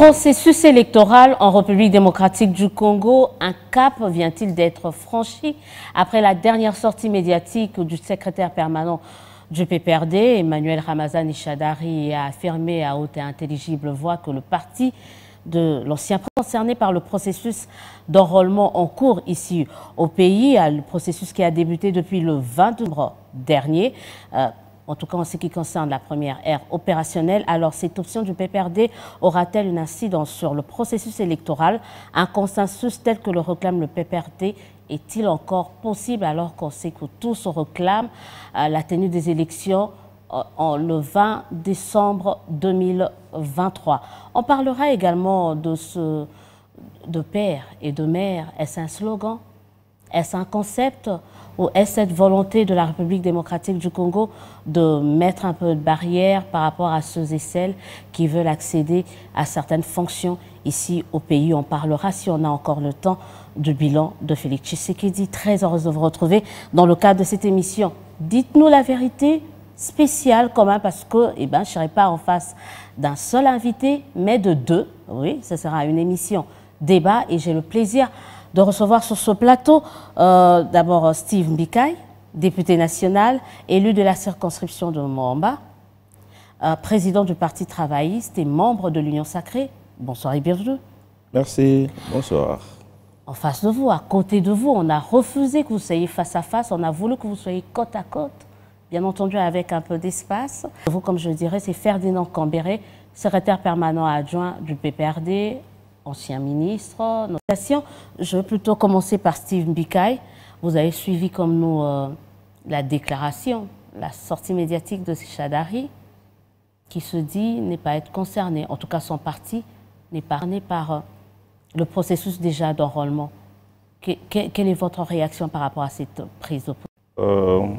Processus électoral en République démocratique du Congo, un cap vient-il d'être franchi après la dernière sortie médiatique du secrétaire permanent du PPRD, Emmanuel Ramazani Shadary, a affirmé à haute et intelligible voix que le parti de l'ancien président concerné par le processus d'enrôlement en cours ici au pays, le processus qui a débuté depuis le 20 novembre dernier, en tout cas en ce qui concerne la première ère opérationnelle. Alors cette option du PPRD aura-t-elle une incidence sur le processus électoral? Un consensus tel que le réclame le PPRD est-il encore possible alors qu'on sait que tous réclament la tenue des élections le 20 décembre 2023? On parlera également de père et de mère. Est-ce un slogan? Est-ce un concept? Ou est-ce cette volonté de la République démocratique du Congo de mettre un peu de barrière par rapport à ceux et celles qui veulent accéder à certaines fonctions ici au pays? On parlera, si on a encore le temps, du bilan de Félix Tshisekedi. Très heureuse de vous retrouver dans le cadre de cette émission. Dites-nous la vérité spéciale quand même, parce que je ne serai pas en face d'un seul invité, mais de deux. Oui, ce sera une émission débat et j'ai le plaisir de recevoir sur ce plateau d'abord Steve Mbikai, député national, élu de la circonscription de Moamba, président du Parti travailliste et membre de l'Union sacrée. Bonsoir et bienvenue. Merci, bonsoir. En face de vous, à côté de vous, on a refusé que vous soyez face à face, on a voulu que vous soyez côte à côte, bien entendu avec un peu d'espace. Vous, comme je dirais, c'est Ferdinand Cambéré, secrétaire permanent adjoint du PPRD, ancien ministre. Je vais plutôt commencer par Steve Mbikai. Vous avez suivi comme nous la déclaration, la sortie médiatique de Shadary, qui se dit ne pas être concerné, en tout cas son parti n'est pas concerné par le processus déjà d'enrôlement. Quelle est votre réaction par rapport à cette prise de position?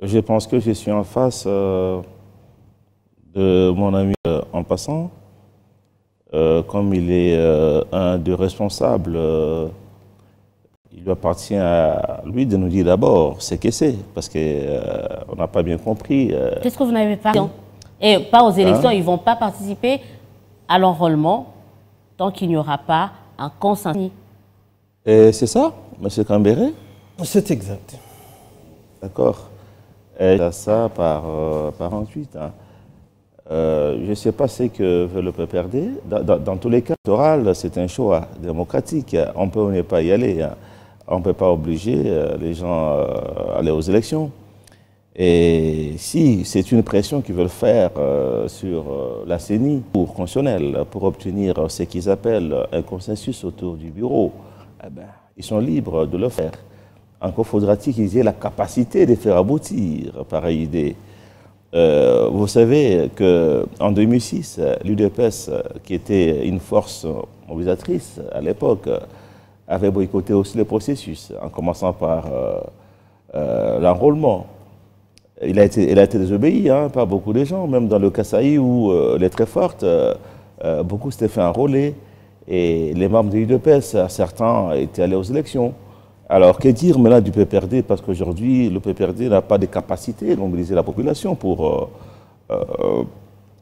Je pense que je suis en face de mon ami en passant. Comme il est un des responsables, il lui appartient à lui de nous dire d'abord ce que c'est, parce qu'on n'a pas bien compris. Qu'est-ce que vous n'avez pas? Et pas aux élections, ils ne vont pas participer à l'enrôlement tant qu'il n'y aura pas un consensus. Et c'est ça, M. Cambéré? C'est exact. D'accord. Et ça par 48 ans. Je ne sais pas ce que veut le PPRD. Dans tous les cas, l'électoral, c'est un choix démocratique. On peut ou ne pas y aller. On ne peut pas obliger les gens à aller aux élections. Et si c'est une pression qu'ils veulent faire sur la CENI pour constitutionnelle, pour obtenir ce qu'ils appellent un consensus autour du bureau, eh ben, ils sont libres de le faire. Encore faudra-t-il qu'ils aient la capacité de faire aboutir pareille idée. Vous savez qu'en 2006, l'UDPS, qui était une force mobilisatrice à l'époque, avait boycotté aussi le processus, en commençant par l'enrôlement. Il a été désobéi par beaucoup de gens, même dans le Kasaï où elle est très forte, beaucoup s'étaient fait enrôler, et les membres de l'UDPS, certains étaient allés aux élections. Alors, que dire maintenant du PPRD? Parce qu'aujourd'hui, le PPRD n'a pas de capacité de mobiliser la population pour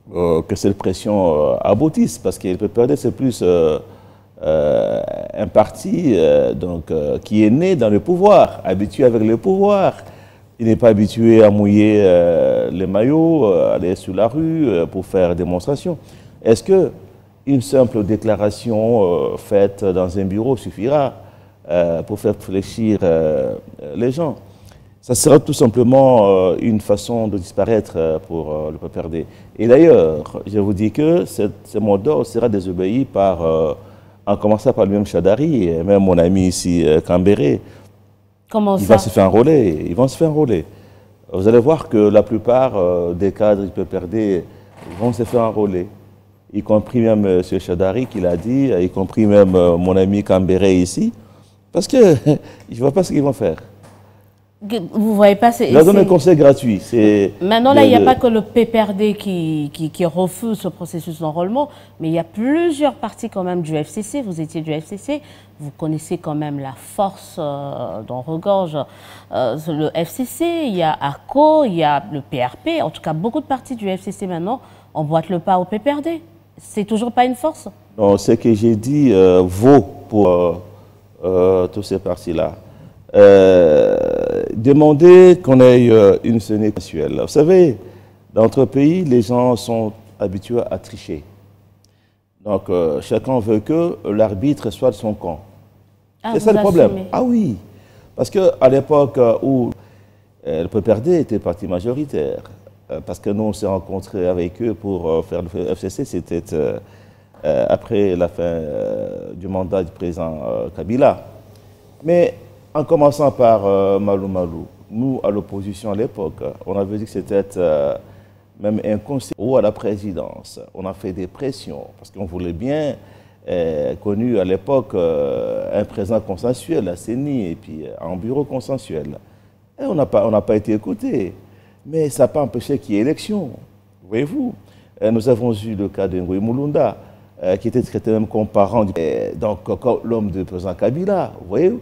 que cette pression aboutisse. Parce que le PPRD, c'est plus un parti qui est né dans le pouvoir, habitué avec le pouvoir. Il n'est pas habitué à mouiller les maillots, aller sur la rue pour faire démonstration. Est-ce qu'une simple déclaration faite dans un bureau suffira pour faire réfléchir les gens? Ça sera tout simplement une façon de disparaître pour le PPRD. Et d'ailleurs, je vous dis que ce mot d'ordre sera désobéi par, en commençant par lui-même Shadary, et même mon ami ici, Cambéré. Comment ça? Il va se faire enrôler, ils vont se faire enrôler. Vous allez voir que la plupart des cadres du PPRD vont se faire enrôler, y compris même M. Shadary qui l'a dit, y compris même mon ami Cambéré ici. Parce que je ne vois pas ce qu'ils vont faire. Vous ne voyez pas... Ils leur donnent un conseil gratuit. Maintenant, là, il n'y a pas que le PPRD qui refuse ce processus d'enrôlement, mais il y a plusieurs partis quand même du FCC. Vous étiez du FCC, vous connaissez quand même la force dont regorge le FCC. Il y a ARCO, il y a le PRP. En tout cas, beaucoup de partis du FCC maintenant emboîtent le pas au PPRD. c'est toujours pas une force? Non, ce que j'ai dit vaut pour tous ces partis-là. Demander qu'on ait une CENI mensuelle. Vous savez, dans notre pays, les gens sont habitués à tricher. Donc, chacun veut que l'arbitre soit de son camp. Ah, c'est ça le problème. assumez. Ah oui, parce qu'à l'époque où le PPRD était parti majoritaire, parce que nous, on s'est rencontrés avec eux pour faire le FCC, c'était après la fin du mandat du président Kabila. Mais en commençant par Malou Malou, nous, à l'opposition à l'époque, on avait dit que c'était même un conseil ou à la présidence. On a fait des pressions, parce qu'on voulait bien, connu à l'époque, un président consensuel, la CENI, et puis un bureau consensuel. Et on n'a pas été écoutés. Mais ça n'a pas empêché qu'il y ait élection. Voyez-vous, nous avons eu le cas de Ngoï Mulunda, qui était traité même comme parent, donc l'homme du président Kabila. Vous voyez,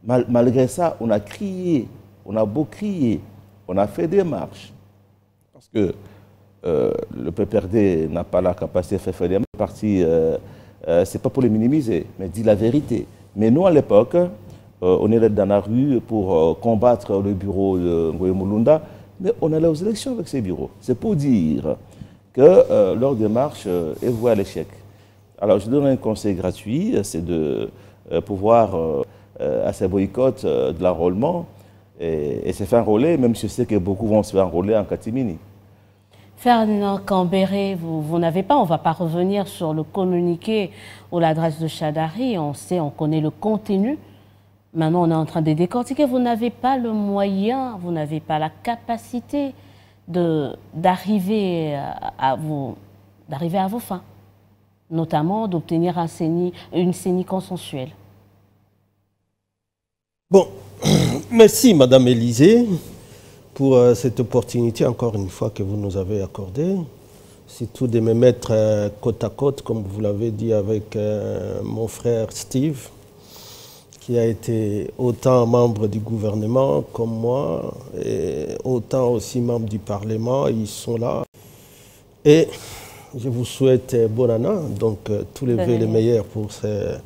malgré ça, on a crié, on a beau crier, on a fait des marches. Parce que le PPRD n'a pas la capacité de faire des marches. Parti, c'est pas pour les minimiser, mais dit la vérité. Mais nous, à l'époque, on est dans la rue pour combattre le bureau de Ngoï Mulunda, mais on allait aux élections avec ces bureaux. C'est pour dire que leur démarche est vouée à l'échec. Alors, je donne un conseil gratuit, c'est de pouvoir, à ces boycotts de l'enrôlement, et se faire enrôler, même si je sais que beaucoup vont se faire enrôler en catimini. Ferdinand Cambéré, vous n'avez pas, on ne va pas revenir sur le communiqué ou l'adresse de Chadari, on sait, on connaît le contenu. Maintenant, on est en train de décortiquer. Vous n'avez pas le moyen, vous n'avez pas la capacité d'arriver à vos fins, notamment d'obtenir une CENI consensuelle. Bon, merci Madame Élysée pour cette opportunité, encore une fois, que vous nous avez accordée. Surtout de me mettre côte à côte, comme vous l'avez dit, avec mon frère Steve, qui a été autant membre du gouvernement comme moi, et autant aussi membre du Parlement. Ils sont là. Et je vous souhaite bonne année, donc tous les vœux les meilleurs pour cette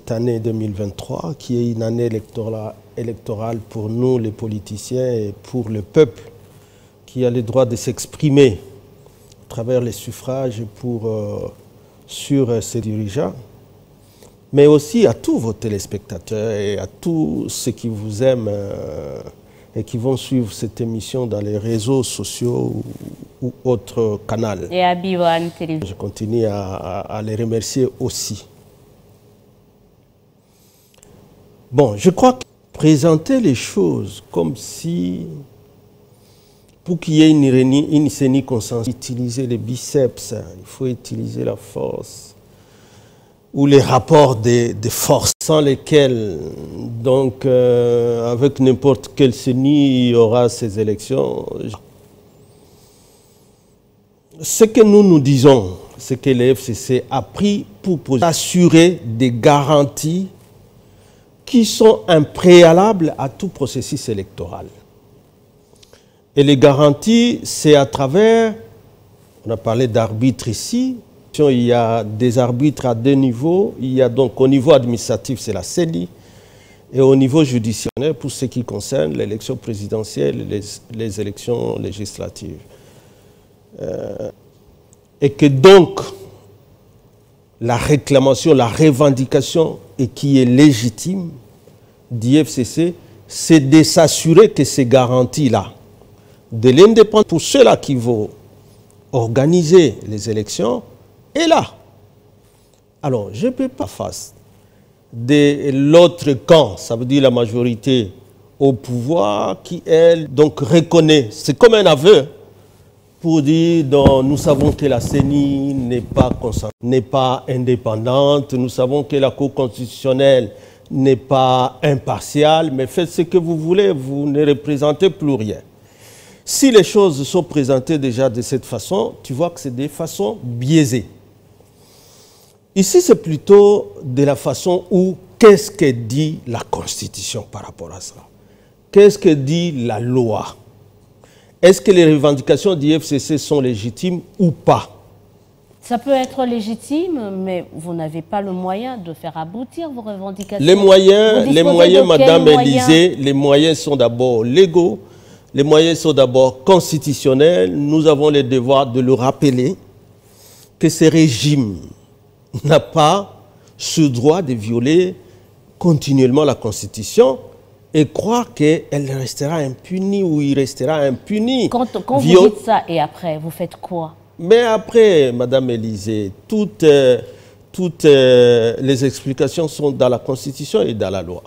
année 2023, qui est une année électorale pour nous, les politiciens, et pour le peuple, qui a le droit de s'exprimer à travers les suffrages sur ses dirigeants, mais aussi à tous vos téléspectateurs et à tous ceux qui vous aiment et qui vont suivre cette émission dans les réseaux sociaux ou autres canaux. Et à Biwan Télévision. Je continue à les remercier aussi. Bon, je crois que présenter les choses comme si, pour qu'il y ait une CENI consensuelle, utiliser les biceps, il faut utiliser la force, ou les rapports de force sans lesquels, donc, avec n'importe quelle CENI, il y aura ces élections. Ce que nous disons, c'est que le FCC a pris pour assurer des garanties qui sont un préalable à tout processus électoral. Et les garanties, c'est à travers, on a parlé d'arbitres ici, il y a des arbitres à deux niveaux. Il y a donc au niveau administratif, c'est la CENI, et au niveau judiciaire, pour ce qui concerne l'élection présidentielle et les élections législatives. Et que donc, la réclamation, la revendication, et qui est légitime du FCC, c'est de s'assurer que ces garanties-là, de l'indépendance pour ceux-là qui vont organiser les élections, est là. Alors, je ne peux pas face de l'autre camp, ça veut dire la majorité au pouvoir, qui, elle, donc reconnaît, c'est comme un aveu, pour dire, donc, nous savons que la CENI n'est pas indépendante, nous savons que la Cour constitutionnelle n'est pas impartiale, mais faites ce que vous voulez, vous ne représentez plus rien. Si les choses sont présentées déjà de cette façon, tu vois que c'est des façons biaisées. Ici, c'est plutôt de la façon où, qu'est-ce que dit la Constitution par rapport à ça? Qu'est-ce que dit la loi? Est-ce que les revendications du FCC sont légitimes ou pas? Ça peut être légitime, mais vous n'avez pas le moyen de faire aboutir vos revendications. Les moyens, Madame Élysée, les moyens sont d'abord légaux, les moyens sont d'abord constitutionnels. Nous avons le devoir de le rappeler que ce régime n'a pas ce droit de violer continuellement la Constitution et croire qu'elle restera impunie ou il restera impuni. Quand vous dites ça et après, vous faites quoi? Mais après, Madame Élysée, toutes les explications sont dans la Constitution et dans la loi.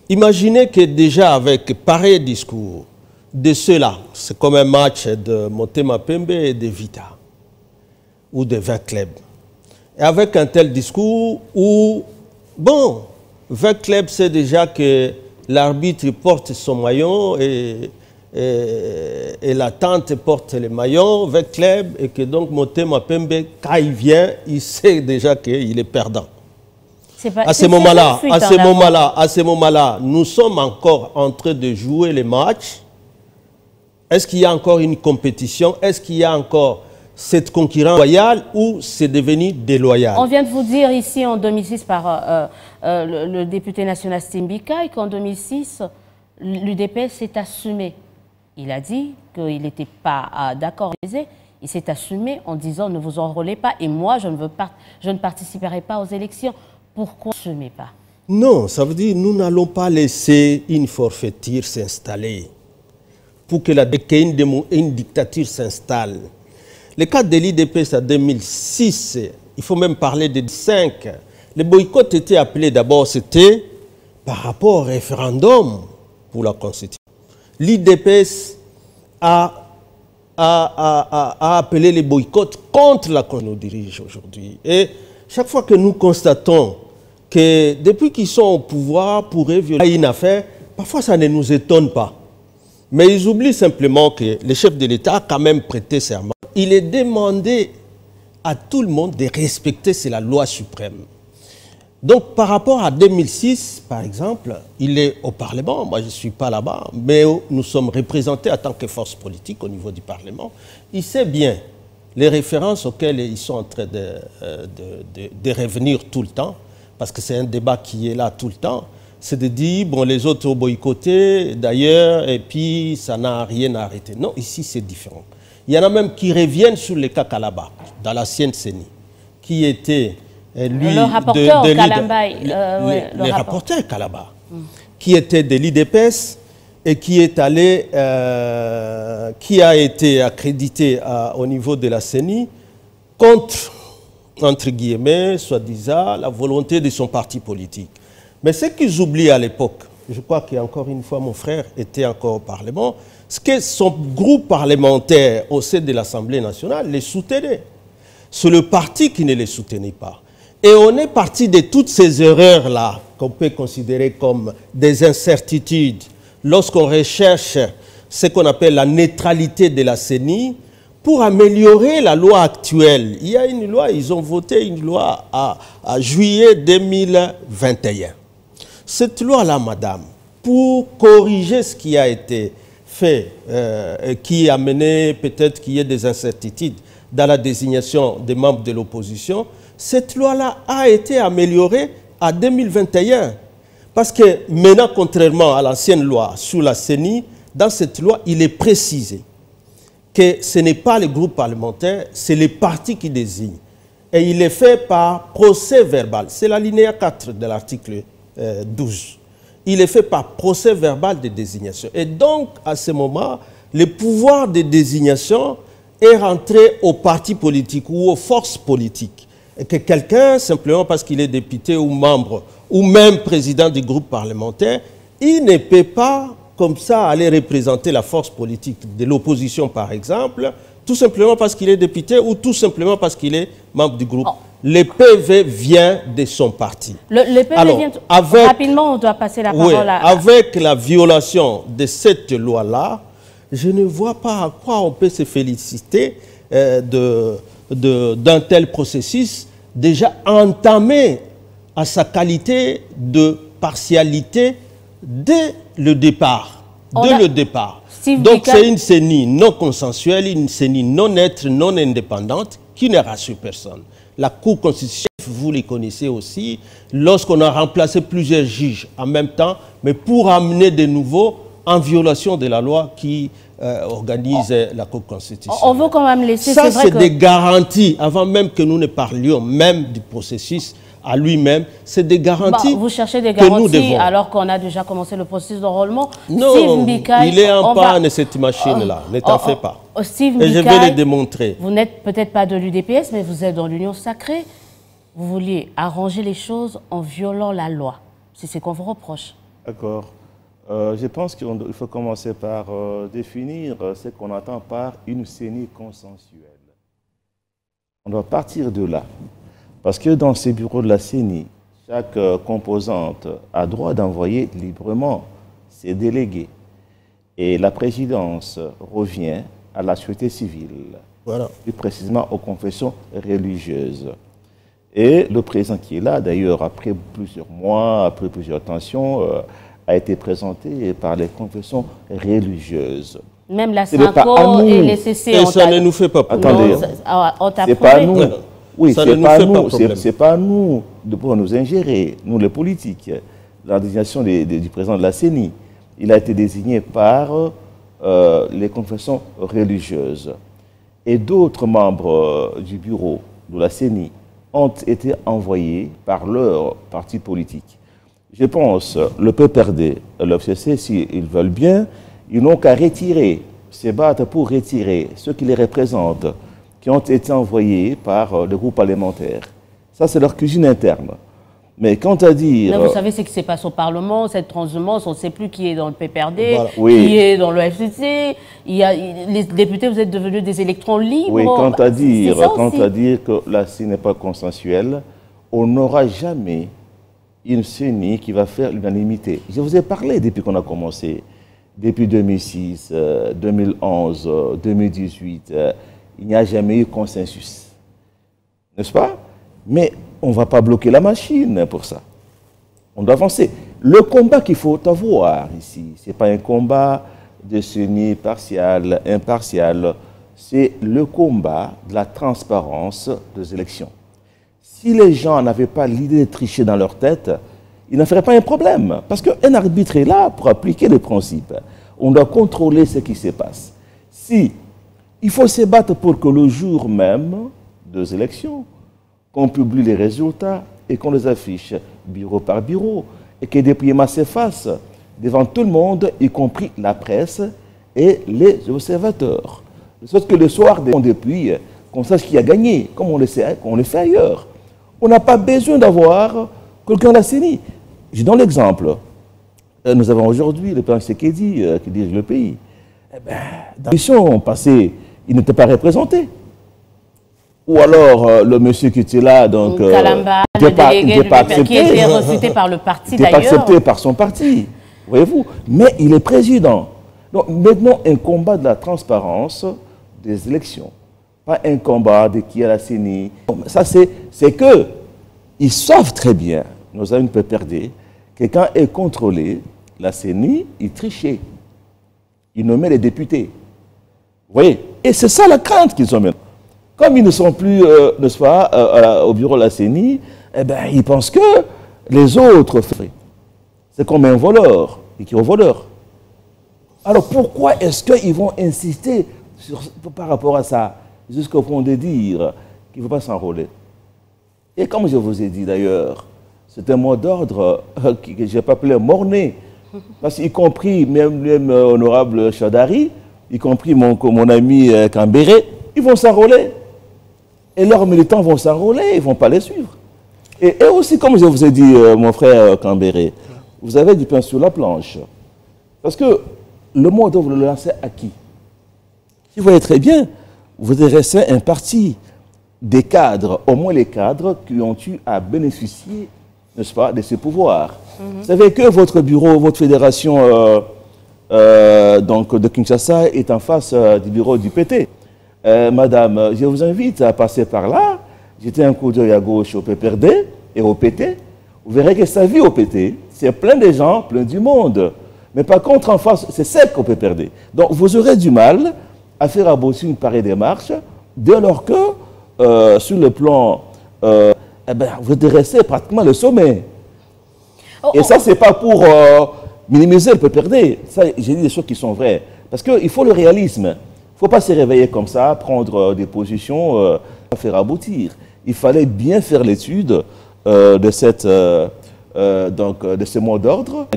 Imaginez que déjà avec pareil discours de ceux-là, c'est comme un match de Motema Pembe et de Vita, ou de 20 clubs. Et avec un tel discours où, bon, 20 clubs, c'est déjà que l'arbitre porte son maillot et la tante porte les maillots, 20 clubs, et que donc Motema Pembe, quand il vient, il sait déjà qu'il est perdant. À ce moment-là, nous sommes encore en train de jouer les matchs. Est-ce qu'il y a encore une compétition? Est-ce qu'il y a encore cette concurrence loyale ou c'est devenu déloyal? On vient de vous dire ici en 2006 par le député national Stimbika qu'en 2006, l'UDPS s'est assumé. Il a dit qu'il n'était pas d'accord. Il s'est assumé en disant ne vous enrôlez pas et moi je ne participerai pas aux élections. Pourquoi ne s'assumez pas? Non, ça veut dire nous n'allons pas laisser une forfaiture s'installer pour que une dictature s'installe. Le cas de l'IDPS en 2006, il faut même parler de 2005. Le boycott était appelé d'abord, c'était par rapport au référendum pour la Constitution. L'IDPS a appelé les boycotts contre la Constitution nous dirige aujourd'hui. Et chaque fois que nous constatons que depuis qu'ils sont au pouvoir, pourraient violer une affaire, parfois ça ne nous étonne pas. Mais ils oublient simplement que le chef de l'État a quand même prêté serment. Il est demandé à tout le monde de respecter, c'est la loi suprême. Donc par rapport à 2006, par exemple, il est au Parlement, moi je ne suis pas là-bas, mais nous sommes représentés en tant que force politique au niveau du Parlement. Il sait bien les références auxquelles ils sont en train de revenir tout le temps, parce que c'est un débat qui est là tout le temps, c'est de dire, bon, les autres ont boycotté d'ailleurs, et puis ça n'a rien arrêté. Non, ici c'est différent. Il y en a même qui reviennent sur le cas Kalaba, dans l'ancienne CENI, qui était, lui, le rapporteur le rapporteur Kalaba, qui était de l'IDPS et qui est allé, qui a été accrédité au niveau de la CENI contre, entre guillemets, soi-disant, la volonté de son parti politique. Mais ce qu'ils oublient à l'époque, je crois qu'encore une fois mon frère était encore au Parlement, c'est que son groupe parlementaire au sein de l'Assemblée nationale les soutenait. C'est le parti qui ne les soutenait pas. Et on est parti de toutes ces erreurs-là qu'on peut considérer comme des incertitudes lorsqu'on recherche ce qu'on appelle la neutralité de la CENI pour améliorer la loi actuelle. Il y a une loi, ils ont voté une loi à juillet 2021. Cette loi-là, madame, pour corriger ce qui a été fait, qui a mené peut-être qu'il y ait des incertitudes dans la désignation des membres de l'opposition, cette loi-là a été améliorée en 2021. Parce que maintenant, contrairement à l'ancienne loi sur la CENI, dans cette loi, il est précisé que ce n'est pas le groupe parlementaire, c'est les partis qui désignent. Et il est fait par procès verbal. C'est l'alinéa 4 de l'article 12. Il est fait par procès verbal de désignation. Et donc, à ce moment, le pouvoir de désignation est rentré aux partis politiques ou aux forces politiques. Et que quelqu'un, simplement parce qu'il est député ou membre, ou même président du groupe parlementaire, il ne peut pas, comme ça, aller représenter la force politique de l'opposition, par exemple, tout simplement parce qu'il est député ou tout simplement parce qu'il est membre du groupe. Le PV vient de son parti. Le PV vient... Rapidement, on doit passer la parole à... Avec la violation de cette loi-là, je ne vois pas à quoi on peut se féliciter d'un tel processus déjà entamé à sa qualité de partialité dès le départ. Donc c'est une CENI non consensuelle, une CENI non neutre, non indépendante, qui ne rassure personne. La Cour constitutionnelle, vous les connaissez aussi, lorsqu'on a remplacé plusieurs juges en même temps, mais pour amener de nouveaux en violation de la loi qui organise la Cour constitutionnelle. On veut quand même laisser... Ça, c'est des garanties, avant même que nous ne parlions même du processus à lui-même, c'est des garanties. Vous cherchez des que nous garanties devons. alors qu'on a déjà commencé le processus d'enrôlement. Non, Steve Mbikaï, il est en panne cette machine-là, ne t'en fais pas. Steve Et je vais Mbikaï, le démontrer. vous n'êtes peut-être pas de l'UDPS, mais vous êtes dans l'Union sacrée. Vous vouliez arranger les choses en violant la loi. C'est ce qu'on vous reproche. D'accord. Je pense qu'il faut commencer par définir ce qu'on entend par une CENI consensuelle. On doit partir de là. Parce que dans ces bureaux de la CENI, chaque composante a droit d'envoyer librement ses délégués. Et la présidence revient à la société civile, Voilà. plus précisément aux confessions religieuses. Et le président qui est là, d'ailleurs, après plusieurs mois, après plusieurs tensions, a été présenté par les confessions religieuses. Même la Ce n'est pas à SACO nous. et les CC Et ça ne nous fait pas problème. Attendez. ont C'est pas approuvé. nous. Oui, Ça ne c'est nous pas fait pas nous. problème. C'est pas nous de pouvoir nous ingérer, nous les politiques. La désignation du président de la CENI, il a été désigné par les confessions religieuses. Et d'autres membres du bureau de la CENI ont été envoyés par leur parti politique. Je pense, le PPRD et l'FCC, s'ils veulent bien, ils n'ont qu'à retirer, se battre pour retirer ceux qui les représentent, qui ont été envoyés par le groupe parlementaire. Ça, c'est leur cuisine interne. Mais quant à dire... Mais vous savez ce qui se passe au Parlement, cette transhumance, on ne sait plus qui est dans le PPRD, Voilà. Oui. qui est dans le FCC. Les députés, vous êtes devenus des électrons libres. Oui, quant à dire, C'est ça aussi. que la CENI n'est pas consensuelle, on n'aura jamais une CENI qui va faire l'unanimité. Je vous ai parlé depuis qu'on a commencé, depuis 2006, 2011, 2018, il n'y a jamais eu consensus. N'est-ce pas? Mais on ne va pas bloquer la machine pour ça. On doit avancer. Le combat qu'il faut avoir ici, ce n'est pas un combat de CENI partial, impartial, c'est le combat de la transparence des élections. Si les gens n'avaient pas l'idée de tricher dans leur tête, ils n'en feraient pas un problème. Parce qu'un arbitre est là pour appliquer les principes. On doit contrôler ce qui se passe. Si il faut se battre pour que le jour même des élections, qu'on publie les résultats et qu'on les affiche bureau par bureau, et que des prières s'effacent devant tout le monde, y compris la presse et les observateurs. De sorte que le soir, depuis, qu'on sache qui a gagné, comme on le sait, qu'on le fait ailleurs. On n'a pas besoin d'avoir quelqu'un à la CENI. Je donne l'exemple. Nous avons aujourd'hui le président Tshisekedi qui dirige le pays. Eh bien, dans l'élection passée, il n'était pas représenté. Ou alors, le monsieur qui était là, donc, Kalamba, n'était pas accepté. Qui était recruté par le parti d'ailleurs. Il n'était pas d'ailleurs. accepté par son parti, voyez-vous. Mais il est président. Donc, maintenant, un combat de la transparence des élections. Pas un combat de qui a la CENI. Ça, c'est que ils savent très bien, nos amis peuvent perdre, que quand est contrôlé, la CENI, ils trichaient. Ils nommaient les députés. Vous voyez? Et c'est ça la crainte qu'ils ont maintenant. Comme ils ne sont plus, n'est-ce pas, au bureau de la CENI, eh ben, ils pensent que les autres feraient. C'est comme un voleur, et qui est un voleur. Alors pourquoi est-ce qu'ils vont insister par rapport à ça, jusqu'au point de dire qu'il ne faut pas s'enrôler? Et comme je vous ai dit d'ailleurs, c'est un mot d'ordre que je n'ai pas appelé morné. Parce qu'y compris, même honorable Chadari, y compris mon ami Kambéré, ils vont s'enrôler. Et leurs militants vont s'enrôler, ils ne vont pas les suivre. Et aussi, comme je vous ai dit, mon frère Kambéré, vous avez du pain sur la planche. Parce que le mot d'ordre, vous le lancez à qui? Si vous voyez très bien, vous adressez un parti des cadres, au moins les cadres qui ont eu à bénéficier, n'est-ce pas, de ce pouvoir. Vous savez que votre bureau, votre fédération donc de Kinshasa est en face du bureau du PT. Madame, je vous invite à passer par là, jeter un coup d'œil à gauche au PPRD et au PT. Vous verrez que sa vie au PT, c'est plein de gens, plein du monde. Mais par contre, en face, c'est sec au PPRD. Donc, vous aurez du mal à faire aboutir une pareille démarche dès lors que sur le plan, eh ben, vous dressez pratiquement le sommet. Et ça, ce n'est pas pour minimiser le PPRD. Ça, j'ai dit des choses qui sont vraies. Parce qu'il faut le réalisme. Il ne faut pas se réveiller comme ça, prendre des positions, à faire aboutir. Il fallait bien faire l'étude de ce mot d'ordre.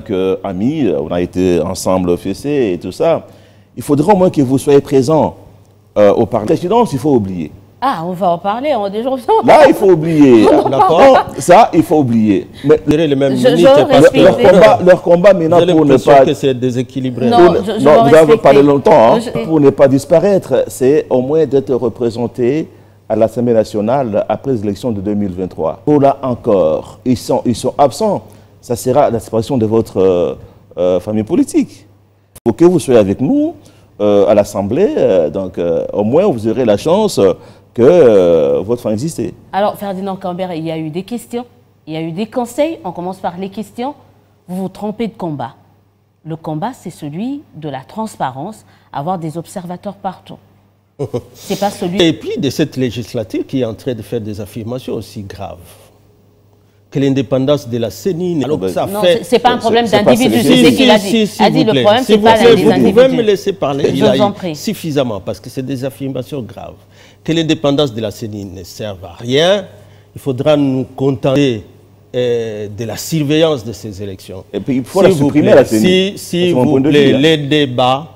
Amis, on a été ensemble fessés et tout ça. Il faudra au moins que vous soyez présents au Parlement. La présidence, il faut oublier. Ah, on va en parler, on déjà... Là, il faut oublier. D'accord. Ça, il faut oublier. Mais les mêmes leur combat maintenant pour ne pas... que c'est déséquilibré. Non, vous avez parlé longtemps. Pour ne pas disparaître, c'est au moins d'être représenté à l'Assemblée nationale après les élections de 2023. Pour là encore, ils sont absents. Ça sera la séparation de votre famille politique. Il faut que vous soyez avec nous à l'Assemblée. Donc, au moins, vous aurez la chance que votre famille existe. Alors, Ferdinand Cambert, il y a eu des questions, il y a eu des conseils. On commence par les questions. Vous vous trompez de combat. Le combat, c'est celui de la transparence, avoir des observateurs partout. C'est pas celui... Et puis de cette législature qui est en train de faire des affirmations aussi graves. Que l'indépendance de la CENI... Alors ça non, c'est pas un problème d'individu, c'est ce qu'il a dit. A dit le problème, c'est pas les individus. Vous pouvez me laisser parler, je vous en prie. Suffisamment, parce que c'est des affirmations graves. Que l'indépendance de la CENI ne serve à rien, il faudra nous contenter de la surveillance de ces élections. Et puis il faut la supprimer, la CENI. S'il vous plaît, les débats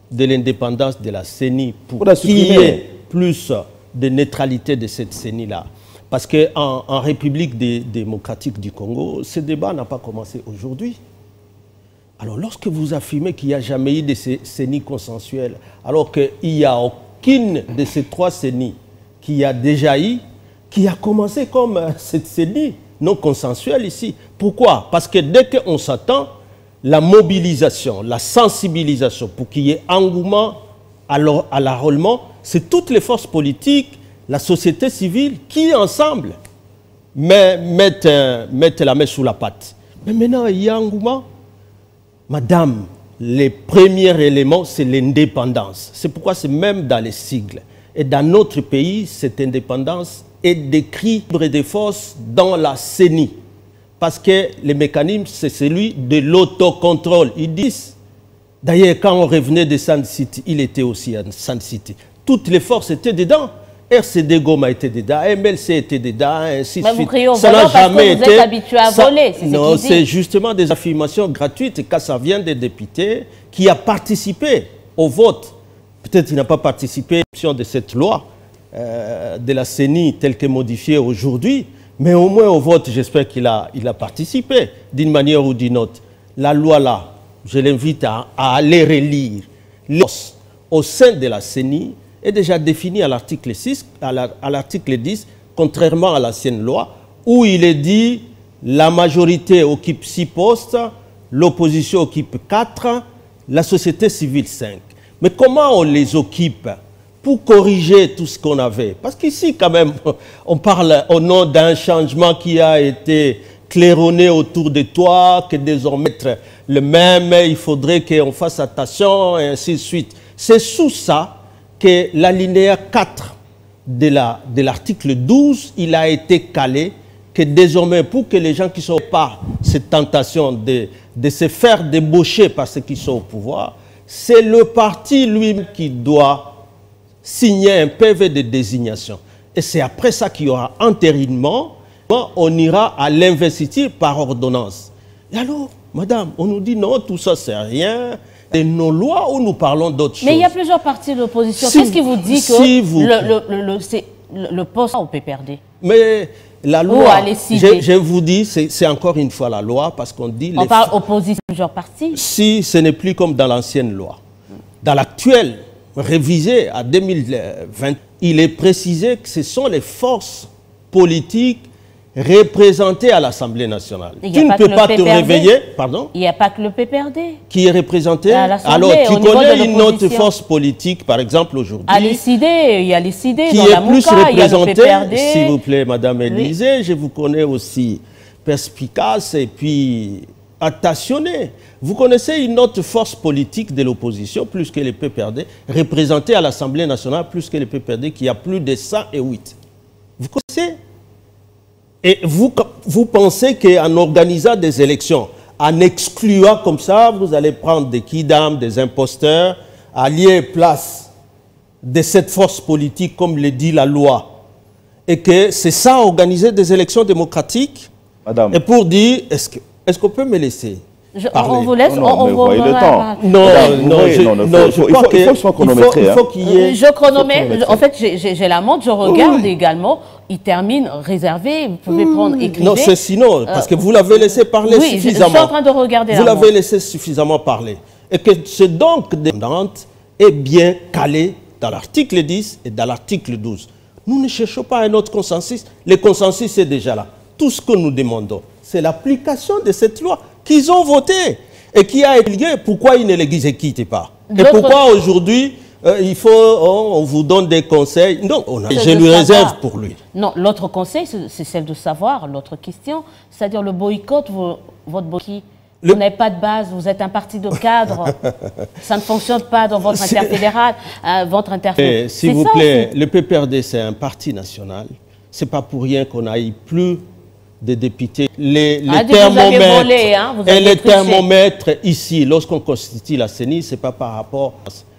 de l'indépendance de la CENI pour qu'il y ait plus de neutralité de cette CENI-là. Parce qu'en République démocratique du Congo, ce débat n'a pas commencé aujourd'hui. Alors lorsque vous affirmez qu'il n'y a jamais eu de CENI consensuelles, alors qu'il n'y a aucune de ces trois CENI qui a déjà eu, qui a commencé comme cette CENI non consensuelle ici. Pourquoi? Parce que dès qu'on s'attend, la mobilisation, la sensibilisation pour qu'il y ait engouement à l'enrôlement, c'est toutes les forces politiques, la société civile qui, ensemble, mettent la main sous la patte. Mais maintenant, il y a engouement. Madame, les premiers éléments, c'est l'indépendance. C'est pourquoi c'est même dans les sigles. Et dans notre pays, cette indépendance est décrite des forces dans la CENI. Parce que le mécanisme, c'est celui de l'autocontrôle. Ils disent, d'ailleurs, quand on revenait de Sand City, il était aussi à Sand City. Toutes les forces étaient dedans. RCD Goma était dedans, MLC était dedans, ainsi de suite. Vous criez au volant parce que vous êtes habitué à voler, c'est non, c'est justement des affirmations gratuites et quand ça vient des députés qui a participé au vote. Peut-être qu'il n'a pas participé à l'adoption de cette loi de la CENI telle que modifiée aujourd'hui, mais au moins au vote, j'espère qu'il a participé d'une manière ou d'une autre. La loi là, je l'invite à aller relire. Au sein de la CENI, est déjà défini à l'article 6, à l'article 10, contrairement à l'ancienne loi, où il est dit la majorité occupe 6 postes, l'opposition occupe 4, la société civile 5. Mais comment on les occupe pour corriger tout ce qu'on avait? Parce qu'ici, quand même, on parle au nom d'un changement qui a été claironné autour de toi, que désormais le même, il faudrait qu'on fasse attention, et ainsi de suite. C'est sous ça que l'alinéa 4 de l'article 12, il a été calé, que désormais, pour que les gens qui ne sont pas cette tentation de se faire débaucher par ceux qui sont au pouvoir, c'est le parti lui-même qui doit signer un PV de désignation. Et c'est après ça qu'il y aura entérinement, on ira à l'investiture par ordonnance. Et alors, madame, on nous dit non, tout ça c'est rien. Et nos lois où nous parlons d'autres choses. Mais il y a plusieurs partis de l'opposition. Qu'est-ce qui vous dit que le poste au PPRD? Mais la loi, je vous dis, c'est encore une fois la loi, parce qu'on dit... On parle opposition plusieurs partis. Si ce n'est plus comme dans l'ancienne loi. Dans l'actuelle, révisée à 2020, il est précisé que ce sont les forces politiques représenté à l'Assemblée nationale. Tu ne peux pas te réveiller, pardon? Il n'y a pas que le PPRD. Qui est représenté? Alors, tu connais une autre force politique, par exemple, aujourd'hui. Il y a les CID, qui est plus représentée, s'il vous plaît, Madame Élisée, oui. Je vous connais aussi perspicace et puis attentionnée. Vous connaissez une autre force politique de l'opposition, plus que le PPRD, représentée à l'Assemblée nationale, plus que le PPRD, qui a plus de 108. Vous connaissez? Et vous pensez qu'en organisant des élections, en excluant comme ça, vous allez prendre des kidams, des imposteurs, allier place de cette force politique, comme le dit la loi, et que c'est ça, organiser des élections démocratiques? Madame. Et pour dire, est-ce qu'on peut me laisser parler? On vous laisse, on vous voyez le temps. Il faut qu'il y ait... Je chronomètre, en fait, j'ai la montre, je regarde également, il termine réservé, vous pouvez prendre, écrivez. Non, c'est sinon, parce que vous l'avez laissé parler suffisamment. Je suis en train de regarder vous l'avez laissé suffisamment parler. Et que ce donc dépendante est bien calé dans l'article 10 et dans l'article 12. Nous ne cherchons pas un autre consensus. Le consensus est déjà là. Tout ce que nous demandons, c'est l'application de cette loi qu'ils ont votée et qui a été liée. Pourquoi ils ne l'exécutent pas? Et pourquoi aujourd'hui, on vous donne des conseils? Non, je lui réserve pour lui. Non, l'autre conseil, c'est celle de savoir, l'autre question, c'est-à-dire le boycott, votre boycott. Vous n'avez pas de base, vous êtes un parti de cadre. Ça ne fonctionne pas dans votre interfédéral. S'il vous plaît, le PPRD, c'est un parti national. Ce n'est pas pour rien qu'on n'aille plus de députés. Les thermomètres ici, lorsqu'on constitue la CENI, ce n'est pas par rapport...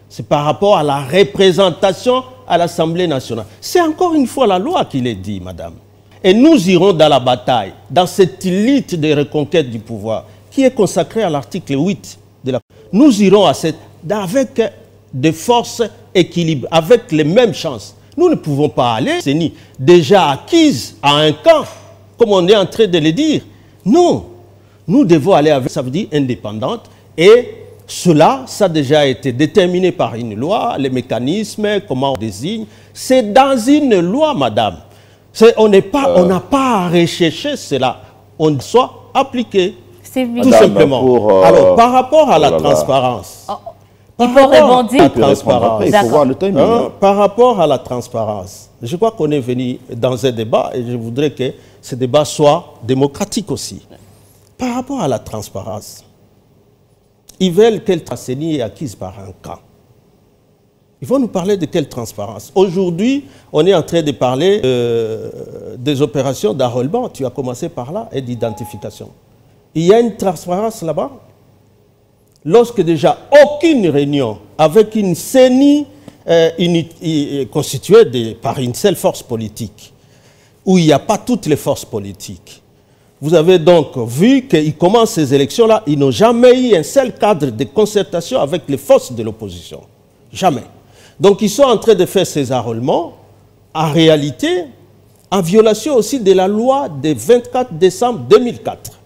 C'est par rapport à la représentation à l'Assemblée nationale. C'est encore une fois la loi qui le dit, madame. Et nous irons dans la bataille, dans cette lutte de reconquête du pouvoir, qui est consacrée à l'article 8 de la... Nous irons avec des forces équilibrées, avec les mêmes chances. Nous ne pouvons pas aller, CENI, déjà acquise à un camp, comme on est en train de le dire. Non, nous devons aller avec, ça veut dire indépendante, et cela, ça a déjà été déterminé par une loi, les mécanismes, comment on désigne. C'est dans une loi, madame. On n'a pas à rechercher cela. On doit appliquer, tout simplement. Alors, par rapport à la transparence... Il faut rebondir. Il faut voir le timing. Par rapport à la transparence, je crois qu'on est venu dans un débat et je voudrais que ce débat soit démocratique aussi. Par rapport à la transparence, ils veulent que la CENI est acquise par un camp. Ils vont nous parler de quelle transparence? Aujourd'hui, on est en train de parler des opérations d'enrôlement. Tu as commencé par là, et d'identification. Il y a une transparence là-bas. Lorsque déjà aucune réunion avec une CENI constituée par une seule force politique, où il n'y a pas toutes les forces politiques, vous avez donc vu qu'ils commencent ces élections-là, ils n'ont jamais eu un seul cadre de concertation avec les forces de l'opposition. Jamais. Donc ils sont en train de faire ces enrôlements, en réalité, en violation aussi de la loi du 24 décembre 2004,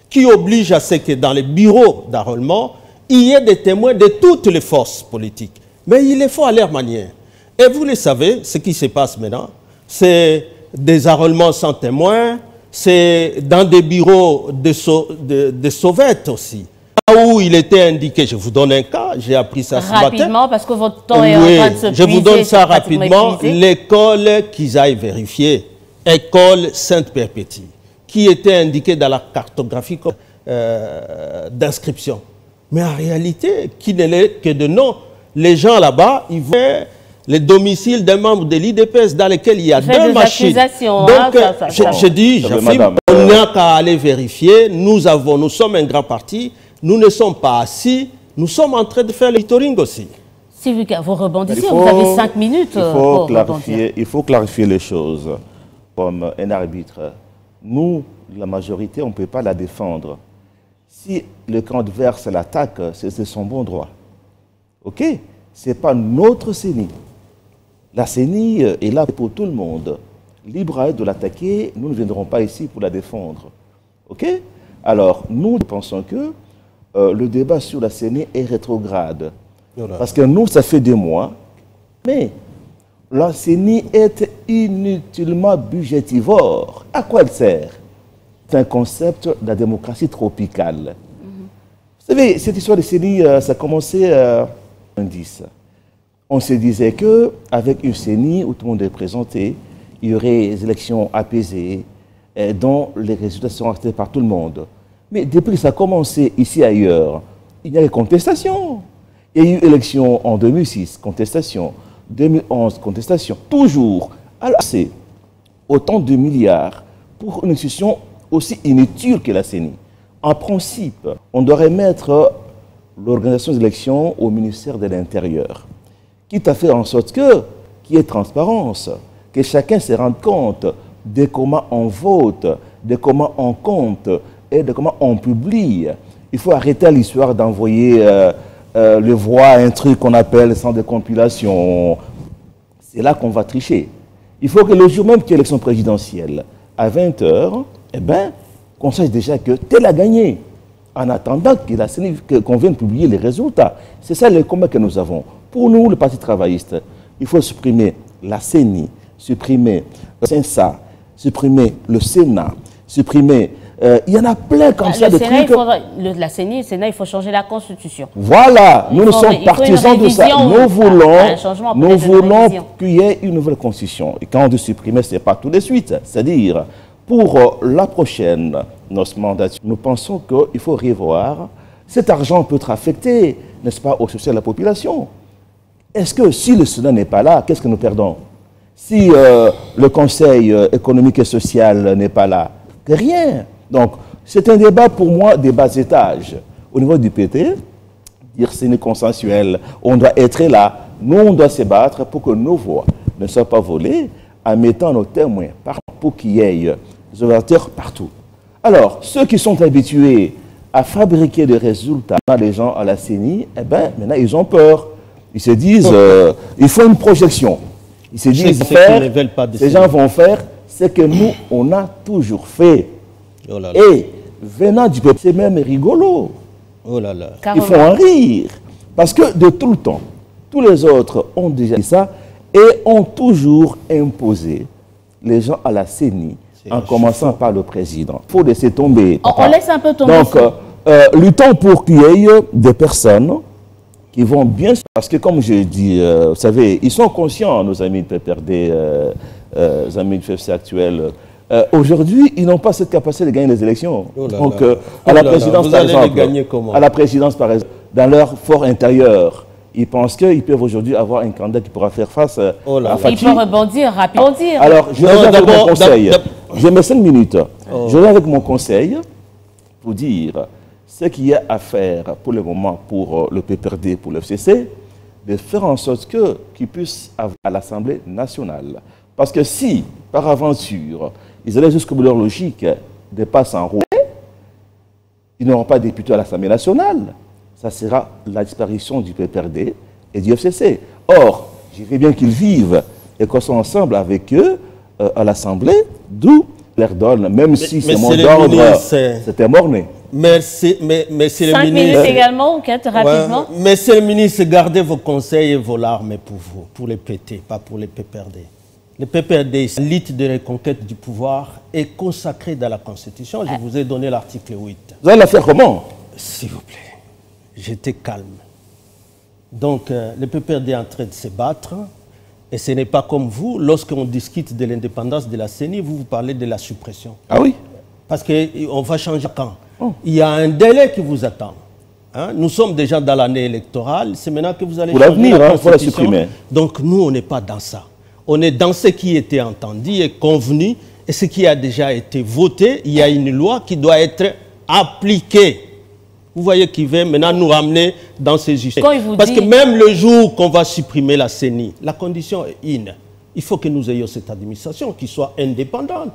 qui oblige à ce que dans les bureaux d'enrôlement, il y ait des témoins de toutes les forces politiques. Mais il les faut à leur manière. Et vous le savez, ce qui se passe maintenant, c'est des enrôlements sans témoins, c'est dans des bureaux de sauvettes aussi. Là où il était indiqué, je vous donne un cas, j'ai appris ça ce matin. Rapidement, parce que votre temps est en train de se puiser. Je vous donne ça rapidement. L'école qu'ils aillent vérifier, école Sainte-Perpétue, qui était indiquée dans la cartographie d'inscription. Mais en réalité, qui ne l'est que de nom. Les gens là-bas, ils voient les domiciles d'un membre de l'IDPS dans lesquels il y a deux machines. Donc, je dis, j'affirme, on n'a qu'à aller vérifier. Nous sommes un grand parti, nous ne sommes pas assis, nous sommes en train de faire le monitoring aussi. Si vous rebondissez, vous avez 5 minutes pour rebondir. Il faut clarifier les choses. Comme un arbitre, nous, la majorité, on ne peut pas la défendre. Si le camp adverse l'attaque, c'est son bon droit. OK? Ce n'est pas notre CENI. La CENI est là pour tout le monde. Libre à elle de l'attaquer, nous ne viendrons pas ici pour la défendre. OK? Alors, nous pensons que le débat sur la CENI est rétrograde. Parce que nous, ça fait 2 mois, mais la CENI est inutilement budgétivore. À quoi elle sert? C'est un concept de la démocratie tropicale. Vous savez, cette histoire de CENI, ça a commencé en 2010. On se disait qu'avec une CENI où tout le monde est présenté, il y aurait des élections apaisées, dont les résultats seront acceptés par tout le monde. Mais depuis que ça a commencé ici et ailleurs, il y a eu contestation. Il y a eu élection en 2006, contestation. 2011, contestation. Toujours. Alors, autant de milliards pour une institution aussi inutile que la CENI? En principe, on devrait mettre l'organisation des élections au ministère de l'Intérieur, quitte à faire en sorte qu'il y ait transparence, que chacun se rende compte de comment on vote, de comment on compte et de comment on publie. Il faut arrêter l'histoire d'envoyer le voix un truc qu'on appelle sans de compilation. C'est là qu'on va tricher. Il faut que le jour même qu'il y ait l'élection présidentielle, à 20 h, eh ben, qu'on sache déjà que tel a gagné, en attendant qu'on vienne publier les résultats. C'est ça le combat que nous avons. Pour nous, le Parti travailliste, il faut supprimer la CENI, supprimer le CENSA, supprimer le Sénat, supprimer... il y en a plein comme ça de trucs. La CENI, le Sénat, il faut changer la Constitution. Voilà, nous sommes partisans de ça. Nous voulons qu'il y ait une nouvelle Constitution. Et quand on dit supprimer, ce n'est pas tout de suite. C'est-à-dire, pour la prochaine mandature, nous pensons qu'il faut revoir. Cet argent peut être affecté, n'est-ce pas, au social de la population. Est-ce que si le Sénat n'est pas là, qu'est-ce que nous perdons? Si le Conseil économique et social n'est pas là, rien. Donc, c'est un débat pour moi des bas étages. Au niveau du PT, dire que c'est consensuel, on doit être là, nous on doit se battre pour que nos voix ne soient pas volées en mettant nos témoins pour qu'il y ait des ouvertures partout. Alors, ceux qui sont habitués à fabriquer des résultats, les gens à la CENI, eh ben, maintenant ils ont peur. Ils se disent, il faut une projection. Ils se disent, ces gens vont faire ce que nous, on a toujours fait. Oh là là. Et venant du peuple, c'est même rigolo. Oh là là. Il faut en rire. Parce que de tout le temps, tous les autres ont déjà dit ça et ont toujours imposé les gens à la CENI, en commençant par le président. Il faut laisser tomber. On laisse un peu tomber. Donc, luttons pour qu'il y ait des personnes qui vont bien... Parce que comme je dis, vous savez, ils sont conscients, nos amis de PPRD, nos amis du FFC actuels. Aujourd'hui, ils n'ont pas cette capacité de gagner les élections. Donc, à la présidence, par exemple, à la présidence, par exemple, dans leur fort intérieur, ils pensent qu'ils peuvent aujourd'hui avoir un candidat qui pourra faire face à Fatih. Il peut rebondir rapidement. Alors, je reviens avec mon conseil. Je mets 5 minutes. Je reviens avec mon conseil pour dire ce qu'il y a à faire pour le moment pour le PPRD, pour le FCC, de faire en sorte qu'ils puissent avoir à l'Assemblée nationale. Parce que si, par aventure, ils allaient jusqu'au bout de leur logique de pas s'enrouler, ils n'auront pas de députés à l'Assemblée nationale. Ça sera la disparition du PPRD et du FCC. Or, je veux bien qu'ils vivent et qu'on soit ensemble avec eux à l'Assemblée, d'où leur donne, même si c'est mon ordre, c'était morné. Merci, mais c'est le ministre. 5 minutes également, rapidement. Monsieur le ministre, gardez vos conseils et vos larmes pour vous, pour les PT, pas pour les PPRD. Le PPRD, l'élite de reconquête du pouvoir, est consacré dans la Constitution. Je vous ai donné l'article 8. Vous allez la faire comment? S'il vous plaît, j'étais calme. Donc, le PPRD est en train de se battre. Et ce n'est pas comme vous, lorsqu'on discute de l'indépendance de la CENI, vous parlez de la suppression. Ah oui? Parce qu'on va changer quand? Il y a un délai qui vous attend. Hein? Nous sommes déjà dans l'année électorale. C'est maintenant que vous allez changer la Constitution. Pour la supprimer. Donc, nous, on n'est pas dans ça. On est dans ce qui était entendu et convenu et ce qui a déjà été voté. Il y a une loi qui doit être appliquée. Vous voyez qui vient maintenant nous ramener dans ces justices. Parce que même le jour qu'on va supprimer la CENI, la condition est une. Il faut que nous ayons cette administration qui soit indépendante.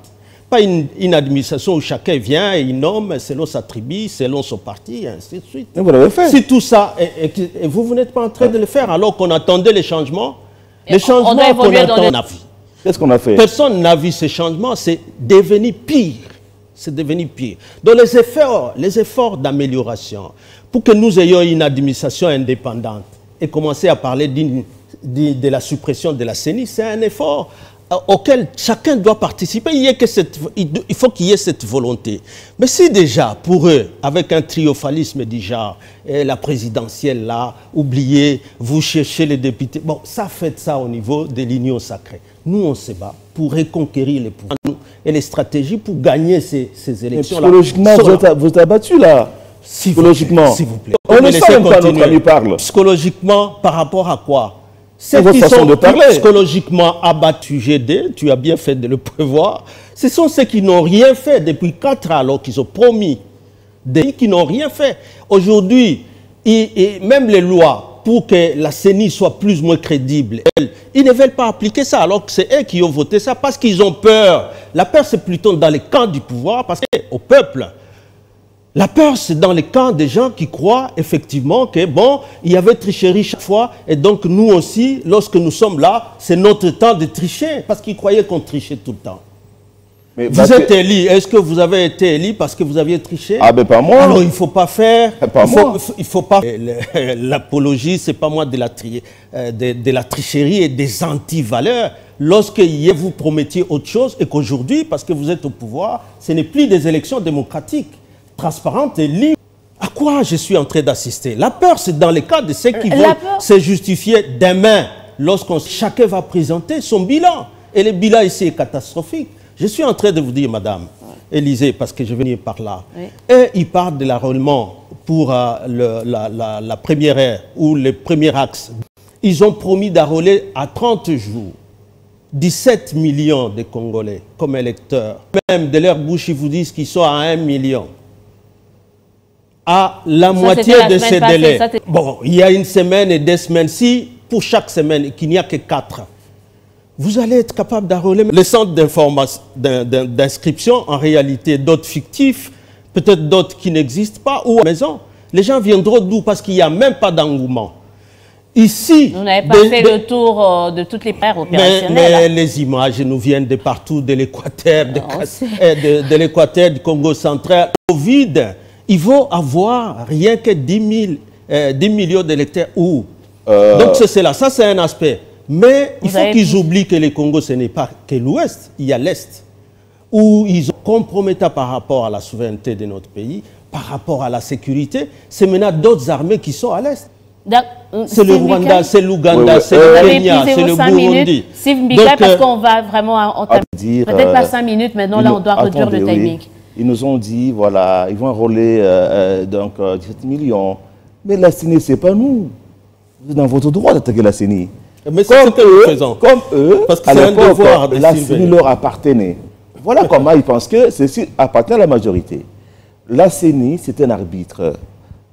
Pas une administration où chacun vient et il nomme selon sa tribu, selon son parti, et ainsi de suite. Et vous l'avez fait. Si tout ça, et vous n'êtes pas en train de le faire alors qu'on attendait les changements. Les changements qu'on attend, on a vu. Qu'est-ce qu'on a fait? Personne n'a vu ces changements, c'est devenu pire. C'est devenu pire. Donc les efforts d'amélioration, pour que nous ayons une administration indépendante et commencer à parler de la suppression de la CENI, c'est un effort auquel chacun doit participer. Il faut qu'il y ait cette volonté. Mais si déjà, pour eux, avec un triomphalisme du genre, la présidentielle là, oubliez, vous cherchez les députés. Bon, ça fait ça au niveau de l'union sacrée. Nous, on se bat pour reconquérir les pouvoirs et les stratégies pour gagner ces élections-là. Psychologiquement, vous êtes abattu là. Psychologiquement. S'il vous plaît. On le sent quand notre ami parle. Psychologiquement, par rapport à quoi? Ceux qui sont psychologiquement abattus, GD, tu as bien fait de le prévoir, ce sont ceux qui n'ont rien fait depuis 4 ans alors qu'ils ont promis. Des pays qui n'ont rien fait. Aujourd'hui, même les lois, pour que la CENI soit plus ou moins crédible, ils ne veulent pas appliquer ça alors que c'est eux qui ont voté ça parce qu'ils ont peur. La peur, c'est plutôt dans les camps du pouvoir parce qu'au peuple, la peur, c'est dans les camps des gens qui croient effectivement que, bon, il y avait tricherie chaque fois et donc nous aussi, lorsque nous sommes là, c'est notre temps de tricher parce qu'ils croyaient qu'on trichait tout le temps. Mais vous êtes élu. Est-ce que vous avez été élu parce que vous aviez triché? Ah ben pas moi. Alors il ne faut pas faire. Pas moi. Il faut pas. L'apologie, c'est pas moi de la tricherie et des anti-valeurs. Lorsque hier vous promettiez autre chose et qu'aujourd'hui, parce que vous êtes au pouvoir, ce n'est plus des élections démocratiques, transparentes et libres. À quoi je suis en train d'assister? La peur, c'est dans les cas de ceux qui vont se justifier demain, lorsqu'on chacun va présenter son bilan. Et le bilan ici est catastrophique. Je suis en train de vous dire, madame Élysée, parce que je vais venir par là. Oui. Et il parle de l'enrôlement pour la première ère ou le premier axe. Ils ont promis d'enrôler à 30 jours 17 millions de Congolais comme électeurs. Même de leur bouche, ils vous disent qu'ils sont à 1 million. À la moitié de ces délais. Bon, il y a une semaine et 2 semaines. Si pour chaque semaine, et qu'il n'y a que 4, vous allez être capable d'enrôler les centres d'inscription, en réalité d'autres fictifs, peut-être d'autres qui n'existent pas, ou à la maison. Les gens viendront d'où? Parce qu'il n'y a même pas d'engouement. Ici... Vous n'avez pas fait le tour de toutes les paires opérationnelles. Mais les images nous viennent de partout, de l'Équateur, de l'Équateur, du Congo central. Covid, il faut avoir rien que 10 millions d'électeurs. Où? Donc c'est là, ça c'est un aspect. Mais il faut qu'ils oublient que le Congo, ce n'est pas que l'Ouest, il y a l'Est, où ils sont compromettants par rapport à la souveraineté de notre pays, par rapport à la sécurité. C'est maintenant d'autres armées qui sont à l'Est. C'est le Rwanda, c'est l'Ouganda, c'est le Kenya, c'est le Burundi. Steve Mbika, parce qu'on va vraiment peut-être pas 5 minutes, maintenant là on doit réduire le timing. Oui. Ils nous ont dit, voilà, ils vont enrôler 17 millions. Mais la CENI, ce n'est pas nous. Vous êtes dans votre droit d'attaquer la CENI. Mais comme eux, parce que à l'époque, la CENI leur appartenait. Voilà comment ils pensent que ceci appartient à la majorité. La CENI, c'est un arbitre.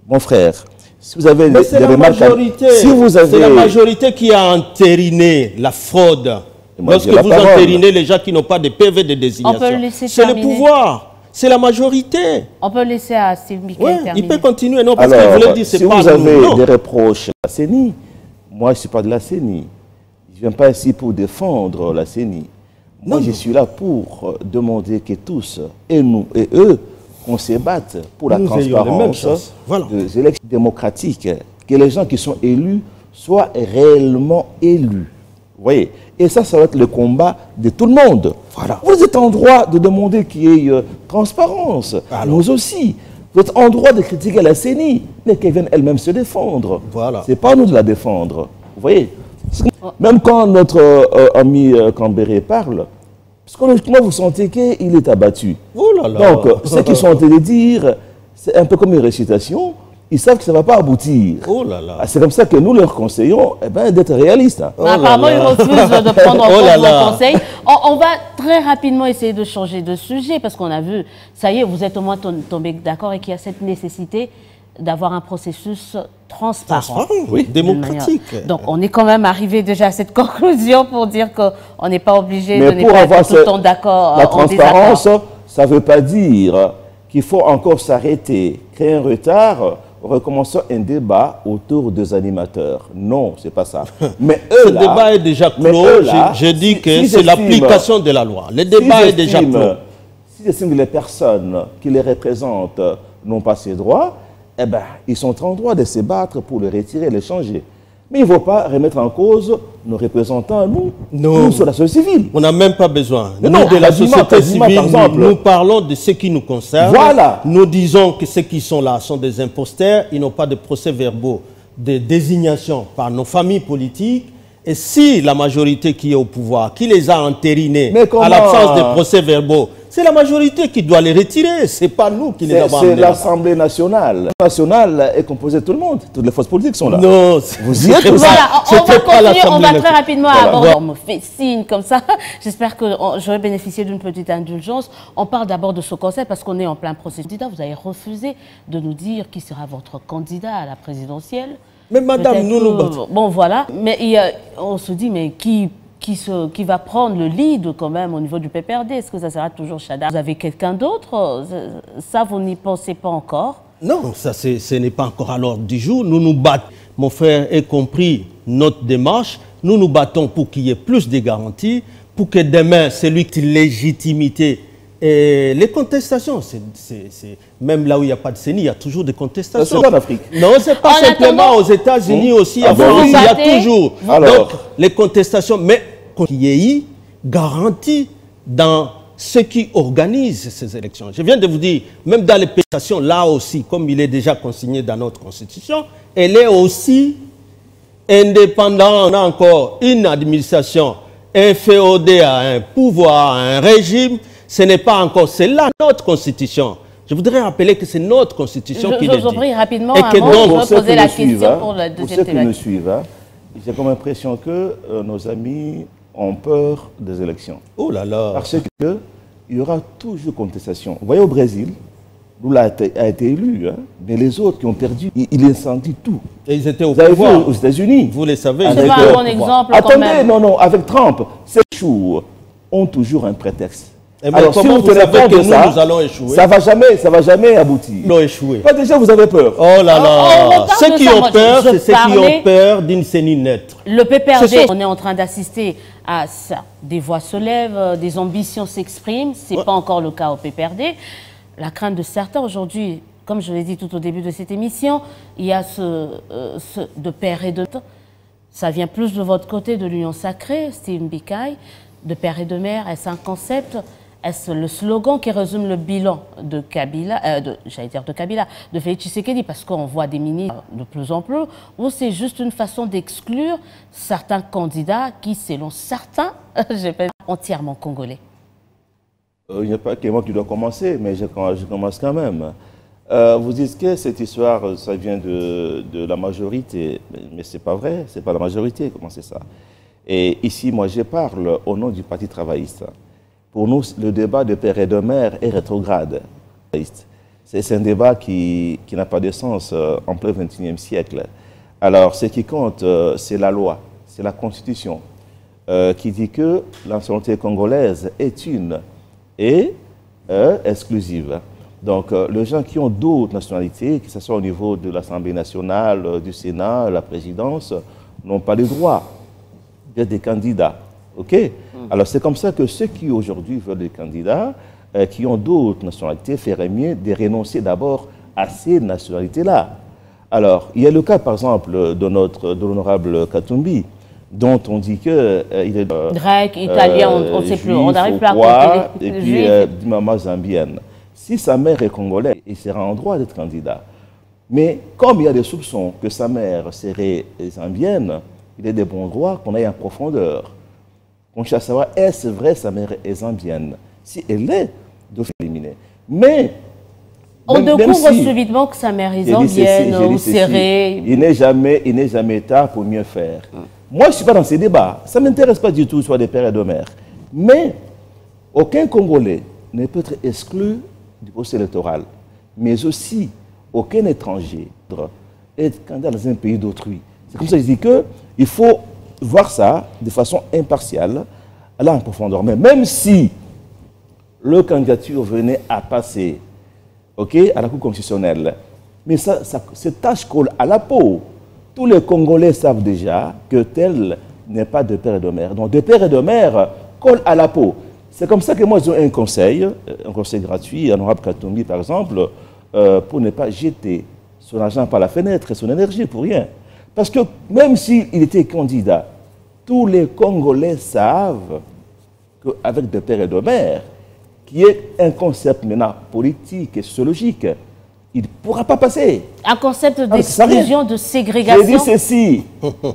Mon frère, si vous avez des remarques... C'est la majorité qui a entériné la fraude. Lorsque vous entérinez les gens qui n'ont pas de PV de désignation. C'est le pouvoir. C'est la majorité. On peut laisser à Steve Mbika terminer. Il peut continuer, non, parce qu'il voulait dire c'est pas nous. Si vous avez des reproches à la CENI, moi, je ne suis pas de la CENI. Je ne viens pas ici pour défendre la CENI. Moi, je suis là pour demander que tous, et nous et eux, qu'on se batte pour la transparence des élections démocratiques. Que les gens qui sont élus soient réellement élus. Vous voyez? Et ça va être le combat de tout le monde. Voilà. Vous êtes en droit de demander qu'il y ait transparence. Alors, nous aussi. Vous êtes en droit de critiquer la CENI, mais qu'elle vienne elle-même se défendre. Voilà. Ce n'est pas à nous de la défendre. Vous voyez? Même quand notre ami Cambéré parle, comment vous sentez qu'il est abattu? Oh là là. Donc, ce qu'ils sont en train de dire, c'est un peu comme une récitation. Ils savent que ça ne va pas aboutir. Oh là là. C'est comme ça que nous leur conseillons d'être réalistes. Oh apparemment, ils refusent de prendre en compte vos conseils. On va très rapidement essayer de changer de sujet parce qu'on a vu, ça y est, vous êtes au moins tombé d'accord et qu'il y a cette nécessité d'avoir un processus transparent. Oui, démocratique. Donc, on est quand même arrivé déjà à cette conclusion pour dire qu'on n'est pas obligé de ne pas être tout le temps d'accord. La transparence, ça ne veut pas dire qu'il faut encore s'arrêter, créer un retard, recommençons un débat autour des animateurs. Non, ce n'est pas ça. Mais ce débat est déjà clos. Je dis que c'est l'application de la loi. Le débat est déjà clos. Si j'estime que les personnes qui les représentent n'ont pas ces droits, eh ben, ils sont en droit de se battre pour le retirer et le changer. Mais il ne faut pas remettre en cause nos représentants, nous sur la société civile. On n'a même pas besoin. Nous, de la société civile, nous parlons de ce qui nous concerne. Voilà. Nous disons que ceux qui sont là sont des imposteurs. Ils n'ont pas de procès-verbaux de désignation par nos familles politiques. Et si la majorité qui est au pouvoir, qui les a entérinés à l'absence de procès-verbaux, C'est la majorité qui doit les retirer. C'est pas nous qui les avons amenés. C'est l'Assemblée nationale. L'Assemblée nationale est composée de tout le monde. Toutes les forces politiques sont là. Non, vous y êtes. Voilà, on va continuer, on va très rapidement aborder. Voilà. On me fait signe comme ça. J'espère que j'aurai bénéficié d'une petite indulgence. On parle d'abord de ce concept parce qu'on est en plein processus. Vous avez refusé de nous dire qui sera votre candidat à la présidentielle. Mais madame, nous... Bon, voilà. Mais on se dit, mais qui va prendre le lead quand même au niveau du PPRD? Est-ce que ça sera toujours Chada? Vous avez quelqu'un d'autre? Ça, vous n'y pensez pas encore? Non, ça, ce n'est pas encore à l'ordre du jour. Nous nous battons, mon frère ait compris notre démarche, nous nous battons pour qu'il y ait plus de garanties, pour que demain, celui qui légitimité. Et les contestations, même là où il n'y a pas de CENI, il y a toujours des contestations. C'est en Afrique. Non, c'est pas simplement aux États-Unis aussi, en France, il y a toujours. Donc, les contestations, mais qu'il y ait garantie dans ceux qui organisent ces élections. Je viens de vous dire, même dans les pétitions, là aussi, comme il est déjà consigné dans notre Constitution, elle est aussi indépendante. On a encore une administration inféodée à un pouvoir, à un régime. Ce n'est pas encore, c'est là notre Constitution. Je voudrais rappeler que c'est notre Constitution qui le dit. Je vous prie rapidement, et que avant, donc, je vais poser la question pour la deuxième thématique. Pour ceux qui me suivent, j'ai comme impression que nos amis ont peur des élections. Oh là là. Parce qu'il y aura toujours contestation. Vous voyez, au Brésil, Lula a été élu, hein, mais les autres qui ont perdu, il incendie tout. Et ils étaient au Vous avez vu pouvoir. aux États-Unis. Vous les savez. C'est pas un bon exemple. Attendez, quand même. non, avec Trump, ces choux ont toujours un prétexte. Mais alors, comment vous savez que nous allons échouer? Ça va jamais aboutir. Nous allons échouer. Pas déjà, vous avez peur. Oh là là. Ceux qui ont peur, c'est ceux qui ont peur d'une CENI neutre. Le PPRD, on est en train d'assister à ça. Des voix se lèvent, des ambitions s'expriment. Ce n'est pas encore le cas au PPRD. La crainte de certains aujourd'hui, comme je l'ai dit tout au début de cette émission, il y a de père et de mère. Ça vient plus de votre côté de l'Union sacrée, Steve Mbikaï. De père et de mère, est-ce un concept? Est-ce le slogan qui résume le bilan de Kabila, de Félix Tshisekedi, parce qu'on voit des ministres de plus en plus, ou c'est juste une façon d'exclure certains candidats qui, selon certains, je pense, entièrement congolais? Il n'y a pas que moi qui dois commencer, mais je commence quand même. Vous dites que cette histoire, ça vient de la majorité, mais ce n'est pas vrai, ce n'est pas la majorité, comment c'est ça? Et ici, moi, je parle au nom du Parti travailliste. Pour nous, le débat de père et de mère est rétrograde. C'est un débat qui n'a pas de sens en plein XXIe siècle. Alors, ce qui compte, c'est la loi, c'est la Constitution, qui dit que la nationalité congolaise est une et exclusive. Donc, les gens qui ont d'autres nationalités, que ce soit au niveau de l'Assemblée nationale, du Sénat, la présidence, n'ont pas le droit d'être des candidats. OK? Alors, c'est comme ça que ceux qui aujourd'hui veulent des candidats, qui ont d'autres nationalités, feraient mieux de renoncer d'abord à ces nationalités-là. Alors, il y a le cas, par exemple, de l'honorable Katumbi, dont on dit qu'il est grec, italien, on ne sait plus, on n'arrive plus à compter. Et puis, maman zambienne. Si sa mère est congolaise, il sera en droit d'être candidat. Mais comme il y a des soupçons que sa mère serait zambienne, il est de bon droit qu'on aille en profondeur. On cherche à savoir, est-ce vrai sa mère est zambienne? Si elle est, il doit éliminer. Mais on découvre subitement que sa mère est zambienne ou serrée. Il n'est jamais tard pour mieux faire. Moi, je ne suis pas dans ces débats. Ça ne m'intéresse pas du tout, soit des pères et de mères. Mais aucun Congolais ne peut être exclu du processus électoral. Mais aussi, aucun étranger être candidat dans un pays d'autrui. C'est comme ça que je dis qu'il faut voir ça de façon impartiale, aller en profondeur. Mais même si le candidature venait à passer à la Cour constitutionnelle, mais cette tâche colle à la peau. Tous les Congolais savent déjà que tel n'est pas de père et de mère. Donc, de père et de mère colle à la peau. C'est comme ça que moi, j'ai un conseil gratuit, honorable Katumbi, par exemple, pour ne pas jeter son argent par la fenêtre et son énergie pour rien. Parce que même s'il était candidat, tous les Congolais savent qu'avec de père et de mère, qui est un concept maintenant politique et sociologique, il ne pourra pas passer. Un concept d'exclusion, de ségrégation.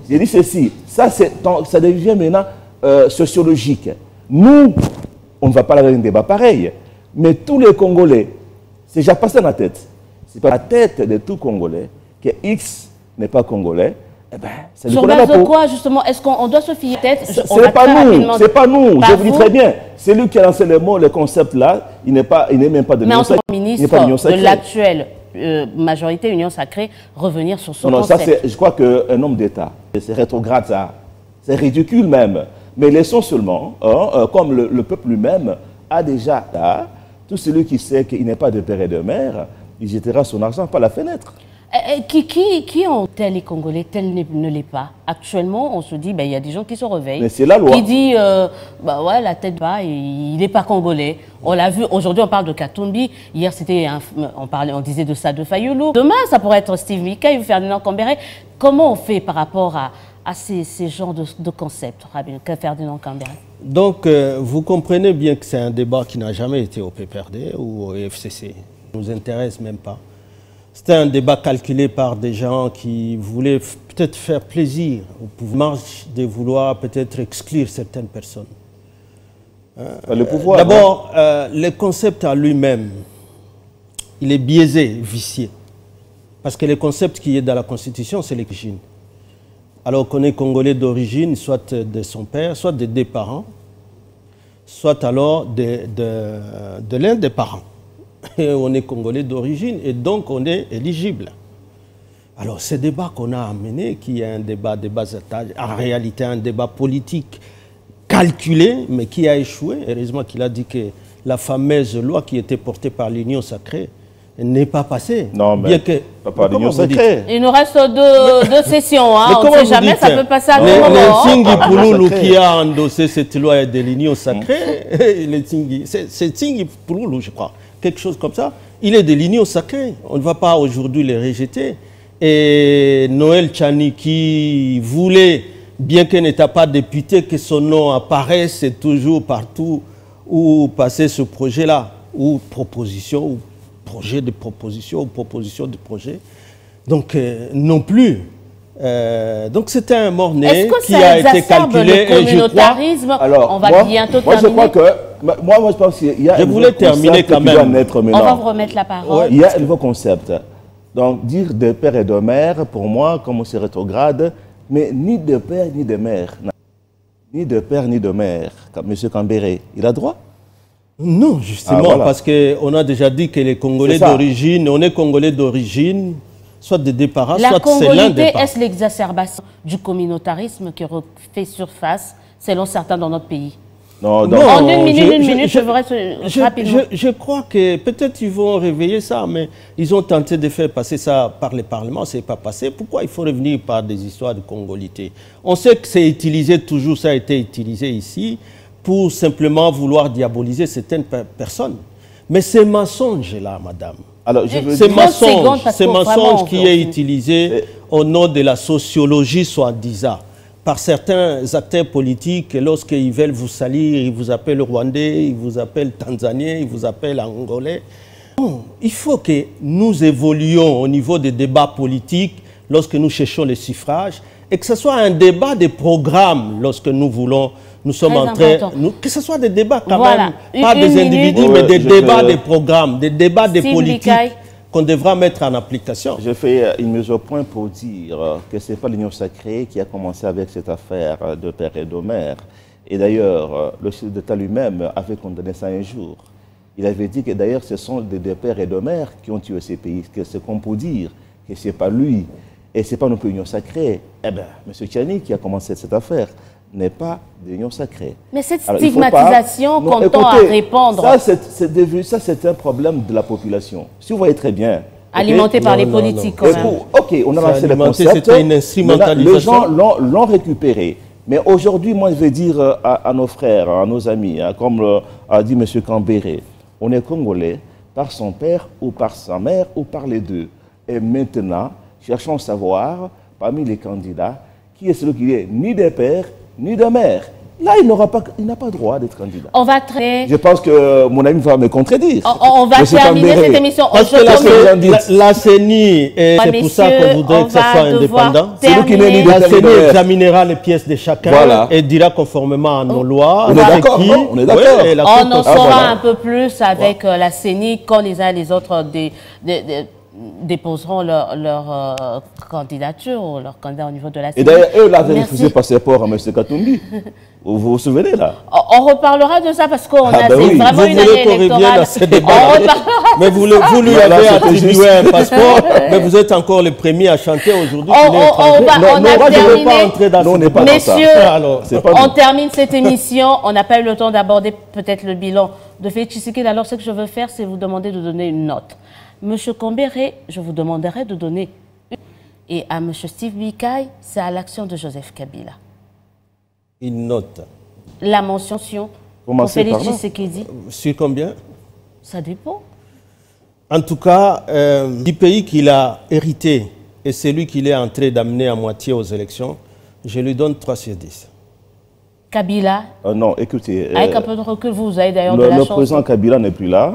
J'ai dit ceci, ça devient maintenant sociologique. Nous, on ne va pas avoir un débat pareil. Mais tous les Congolais, c'est déjà passé dans la tête. C'est pas la tête de tout Congolais que X n'est pas Congolais. Eh ben, c'est sur base de quoi, justement? Est-ce qu'on doit se fier tête? Ce n'est pas nous, je vous dis très bien. C'est lui qui a lancé le mot, le concept là, il n'est même pas de l'Union sacrée. Mais en tant que ministre de l'actuelle majorité Union sacrée, revenir sur ce concept. Ça, je crois qu'un homme d'État, c'est rétrograde ça. C'est ridicule même. Mais laissons seulement, comme le peuple lui-même a déjà là, tout celui qui sait qu'il n'est pas de père et de mère, il jettera son argent par la fenêtre. Qui ont tel les Congolais, tel ne l'est pas? Actuellement, on se dit, il y a des gens qui se réveillent. Mais c'est la loi. Qui dit, ouais, la tête bas, il n'est pas Congolais. On l'a vu, aujourd'hui on parle de Katumbi, hier on disait de ça de Fayoulou. Demain, ça pourrait être Steve Mika ou Ferdinand Cambéré. Comment on fait par rapport à ces genres de concepts, Ferdinand Cambéré? Donc, vous comprenez bien que c'est un débat qui n'a jamais été au PPRD ou au FCC. Ça ne nous intéresse même pas. C'était un débat calculé par des gens qui voulaient peut-être faire plaisir au pouvoir, de vouloir peut-être exclure certaines personnes. Le pouvoir. D'abord, le concept à lui-même, il est biaisé, vicié. Parce que le concept qui est dans la Constitution, c'est l'origine. Alors qu'on est Congolais d'origine, soit de son père, soit des deux parents, soit alors de l'un des parents. Et on est Congolais d'origine et donc on est éligible. Alors ce débat qu'on a amené, qui est un débat de bas étage, en réalité un débat politique calculé, mais qui a échoué. Heureusement qu'il a dit que la fameuse loi qui était portée par l'Union sacrée n'est pas passée. Non, mais bien que, pas par l'Union sacrée. Il nous reste deux sessions, hein. On ne sait jamais, ça peut passer à tout moment. Le Tsingi Pouloulou qui a endossé cette loi de l'Union sacrée, c'est Tsingi Pouloulou, je crois, quelque chose comme ça, il est de l'Union sacrée. On ne va pas aujourd'hui les rejeter. Et Noël Tchani qui voulait, bien qu'il n'était pas député, que son nom apparaisse toujours partout où passait ce projet-là, ou proposition, ou projet de proposition, ou proposition de projet. Donc, non plus. Donc, c'était un mort-né qui a été calculé. Le communautarisme, alors, on va bientôt terminer. Je crois que, moi, je pense qu'il y a je voulais terminer quand même. On va vous remettre la parole. Il y a un nouveau concept. Donc, dire de père et de mère, pour moi, comme c'est rétrograde, mais ni de père ni de mère. Ni de père ni de mère, comme M. Cambéré. Il a droit? Non, justement, voilà. Parce qu'on a déjà dit que les Congolais d'origine, on est Congolais d'origine, soit des parents, soit c'est l'un des parents. Est-ce l'exacerbation du communautarisme qui refait surface, selon certains, dans notre pays? Non, en une minute, je voudrais rapidement. Je crois que peut-être ils vont réveiller ça, mais ils ont tenté de faire passer ça par le Parlement, ce n'est pas passé. Pourquoi il faut revenir par des histoires de congolité? On sait que c'est utilisé toujours, ça a été utilisé ici, pour simplement vouloir diaboliser certaines personnes. Mais ces mensonges-là, madame, ces mensonges qui est utilisé au nom de la sociologie soi-disant, par certains acteurs politiques, lorsqu'ils veulent vous salir, ils vous appellent Rwandais, ils vous appellent Tanzaniens, ils vous appellent Angolais. Bon, il faut que nous évoluions au niveau des débats politiques lorsque nous cherchons les suffrages et que ce soit un débat de programme lorsque nous voulons, nous sommes en train, que ce soit des débats quand même, pas des individus, mais des débats de programmes, des débats de politiques qu'on devra mettre en application. Je fais une mise au point pour dire que ce n'est pas l'Union sacrée qui a commencé avec cette affaire de père et de mère. Et d'ailleurs, le chef d'État lui-même avait condamné ça un jour. Il avait dit que d'ailleurs, ce sont des pères et de mères qui ont tué ces pays. Que c'est qu'on peut dire que ce n'est pas lui et ce n'est pas non plus l'Union sacrée. Eh bien, M. Tchani qui a commencé cette affaire n'est pas de l'Union sacrée. Mais cette stigmatisation qu'on tend à répandre... Ça, c'est un problème de la population. Si vous voyez très bien... Alimenté par les politiques, quand même. Ok, on a lancé le concept. C'était une instrumentalisation. Les gens l'ont récupéré. Mais aujourd'hui, moi, je vais dire à nos frères, à nos amis, hein, comme a dit M. Cambéré, on est Congolais par son père ou par sa mère ou par les deux. Et maintenant, cherchons à savoir, parmi les candidats, qui est celui qui est ni de père ni de mère. Là, il n'a pas droit d'être candidat. On va traiter. Je pense que mon ami va me contredire. On va terminer cette émission. Parce que la CENI, c'est pour ça qu'on voudrait que ça soit indépendant. La CENI examinera les pièces de chacun et dira conformément à nos lois. On est d'accord. On est d'accord. On en saura un peu plus avec la CENI quand les uns et les autres déposeront leur candidature ou leur candidat au niveau de la CENI. Et d'ailleurs, eux l'avaient refusé passeport à M. Katumbi. Vous vous souvenez là? On reparlera de ça parce qu'on a vraiment une année électorale. Mais vous lui avez attribué un passeport, mais vous êtes encore les premiers à chanter aujourd'hui. On termine cette émission. On n'a pas eu le temps d'aborder peut-être le bilan de Félix Tshisekedi. Alors ce que je veux faire, c'est vous demander de donner une note. Monsieur Kambere, je vous demanderai de donner une. Et à Monsieur Steve Bikai, c'est à l'action de Joseph Kabila. Une note. La mention pour Félix Tshisekedi. Sur combien? Ça dépend. En tout cas, du pays qu'il a hérité et celui qu'il est en train d'amener à moitié aux élections, je lui donne 3 sur 10. Kabila. Non, écoutez. Avec un peu de recul, vous avez d'ailleurs de la chance. Le président Kabila n'est plus là.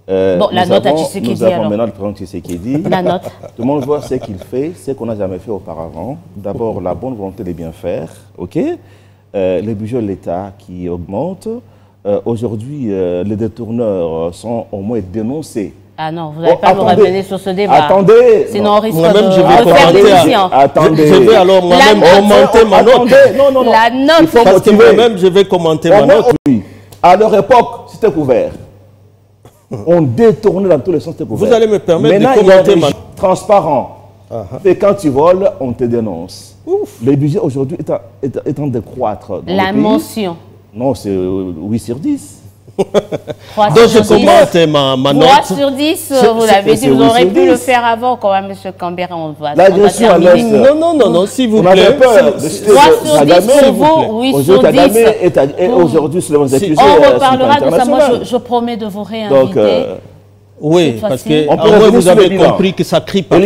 La note à Tshisekedi. Nous avons maintenant le président Tshisekedi. La note. Tout le monde voit ce qu'il fait, ce qu'on n'a jamais fait auparavant. D'abord, la bonne volonté de bien faire. OK. Le budget de l'État qui augmente. Aujourd'hui, les détourneurs sont au moins dénoncés. Ah non, vous n'allez pas nous ramener sur ce débat. Attendez. Sinon, on risque moi-même, je vais commenter. Attendez. Je vais alors moi-même commenter ma note. Non. La note. Parce que moi-même, je vais commenter ma note. Oui. À leur époque, c'était couvert. On détournait dans tous les sens, c'était couvert. Vous allez me permettre maintenant, de commenter ma note. Transparent. Et quand tu voles, on te dénonce. Le budget aujourd'hui est en décroître. La mention. Non, c'est 8 sur 10. Donc je commente ma note. 3 sur 10, vous l'avez dit, vous aurez pu le faire avant quand même, M. Kambere. L'agression à l'Est. Non, s'il vous plaît. On avait peur. 3 sur 10 pour vous, 8 sur 10. Et aujourd'hui, sur les accusés. On reparlera de ça. Moi, je promets de vous réinviter. Oui, parce que vous avez compris que ça crie partout.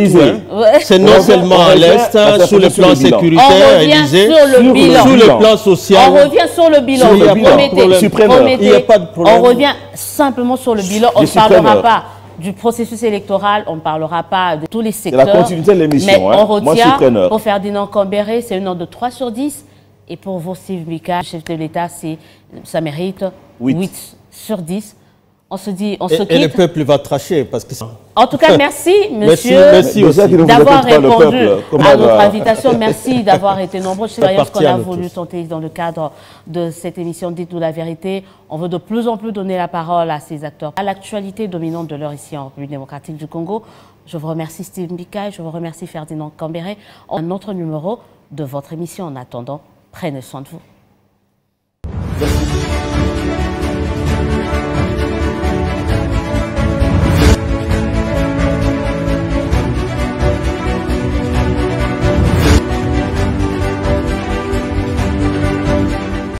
C'est non seulement à l'Est, sur le plan sécuritaire, sur le plan social. On revient sur le bilan. Il n'y a pas de problème. On revient simplement sur le bilan. On ne parlera pas du processus électoral, on ne parlera pas de tous les secteurs. C'est la continuité de l'émission. Mais on retient, pour Ferdinand Kambere, c'est une note de 3 sur 10. Et pour vous, Steve Bikai, chef de l'État, ça mérite 8 sur 10. On se dit, on se quitte. Et le peuple va tracher parce que. En tout cas, merci, monsieur, d'avoir répondu à notre invitation. Merci d'avoir été nombreux. C'est d'ailleurs ce qu'on a voulu tenter dans le cadre de cette émission Dites-nous la vérité. On veut de plus en plus donner la parole à ces acteurs, à l'actualité dominante de l'heure ici en République démocratique du Congo. Je vous remercie Steve Bikai, je vous remercie Ferdinand Kambere. Un autre numéro de votre émission. En attendant, prenez soin de vous.